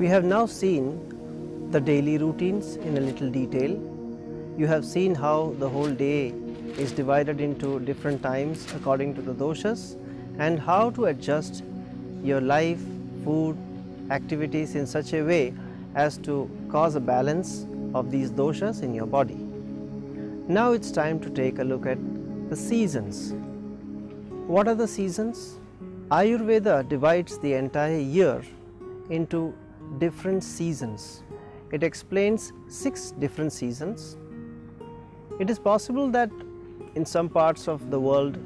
We have now seen the daily routines in a little detail. You have seen how the whole day is divided into different times according to the doshas, and how to adjust your life, food, activities in such a way as to cause a balance of these doshas in your body. Now it's time to take a look at the seasons. What are the seasons? Ayurveda divides the entire year into different seasons. It explains 6 different seasons. It is possible that in some parts of the world,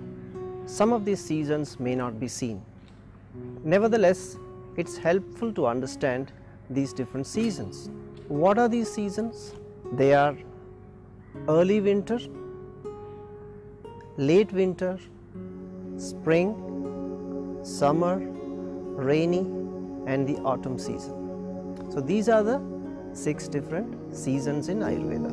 some of these seasons may not be seen. Nevertheless, it's helpful to understand these different seasons. What are these seasons? They are early winter, late winter, spring, summer, rainy, and the autumn season. So these are the 6 different seasons in Ayurveda.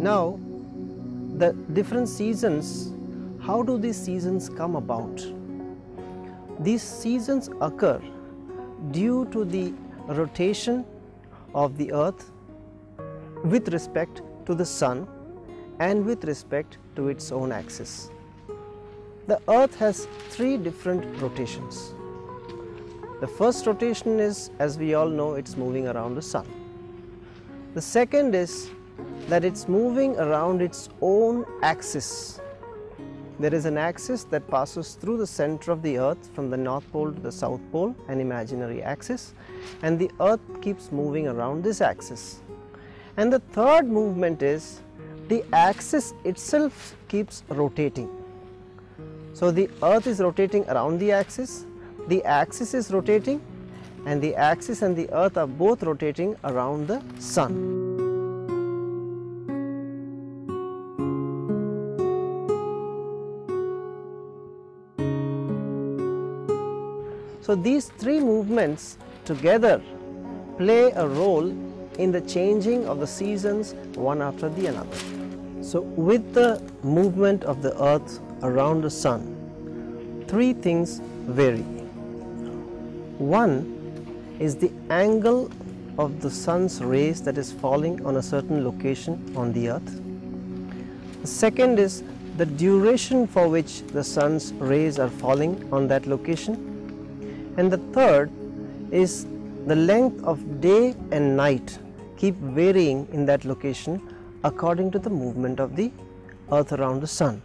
Now, the different seasons, how do these seasons come about? These seasons occur due to the rotation of the earth with respect to the sun and with respect to its own axis. The earth has 3 different rotations. The first rotation is, as we all know, it's moving around the sun. The second is that it's moving around its own axis. There is an axis that passes through the center of the earth from the north pole to the south pole, an imaginary axis, and the earth keeps moving around this axis. And the third movement is the axis itself keeps rotating. So the earth is rotating around the axis is rotating, and the axis and the earth are both rotating around the sun. So these 3 movements together play a role in the changing of the seasons one after the another. So with the movement of the earth around the sun, 3 things vary. One is the angle of the sun's rays that is falling on a certain location on the earth. The second is the duration for which the sun's rays are falling on that location. And the third is the length of day and night keep varying in that location according to the movement of the earth around the sun.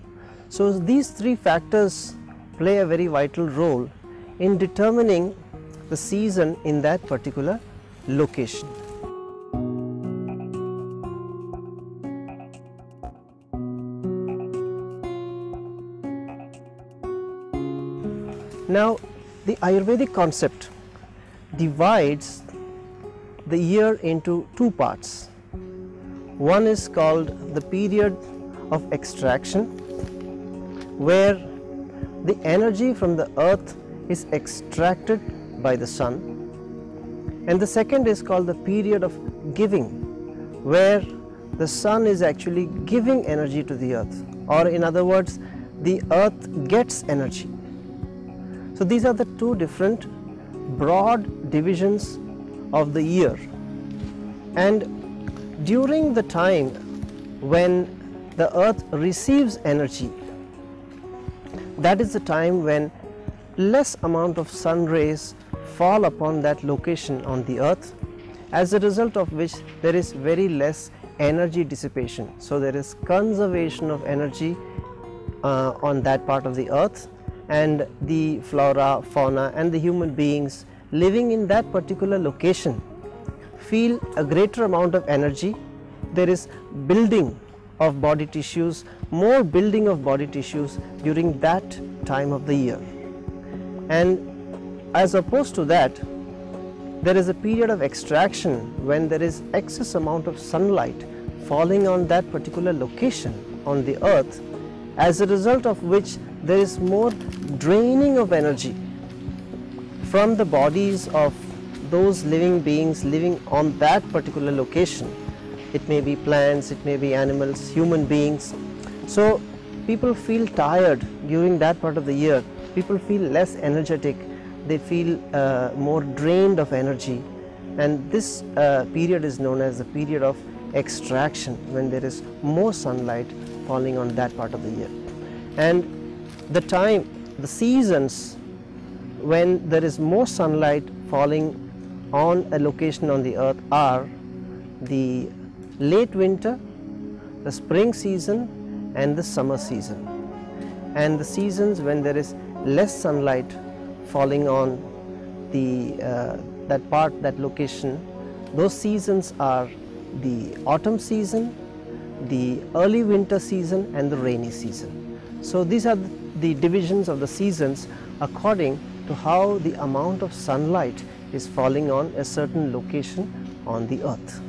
So these 3 factors play a very vital role in determining the season in that particular location. Now, the Ayurvedic concept divides the year into 2 parts. One is called the period of extraction, where the energy from the earth is extracted by the sun, and the second is called the period of giving, where the sun is actually giving energy to the earth, or in other words, the earth gets energy. So these are the 2 different broad divisions of the year, and during the time when the earth receives energy, that is the time when less amount of sun rays fall upon that location on the earth, as a result of which there is very less energy dissipation. So there is conservation of energy on that part of the earth, and the flora, fauna and the human beings living in that particular location feel a greater amount of energy. There is building of body tissues, more building of body tissues during that time of the year. And as opposed to that, there is a period of extraction when there is excess amount of sunlight falling on that particular location on the earth, as a result of which there is more draining of energy from the bodies of those living beings living on that particular location. It may be plants, it may be animals, human beings. So people feel tired during that part of the year. People feel less energetic, they feel more drained of energy, and this period is known as the period of extraction, when there is more sunlight falling on that part of the year. And the seasons when there is more sunlight falling on a location on the earth are the late winter, the spring season and the summer season. And the seasons when there is less sunlight falling on that location, those seasons are the autumn season, the early winter season and the rainy season. So these are the divisions of the seasons according to how the amount of sunlight is falling on a certain location on the earth.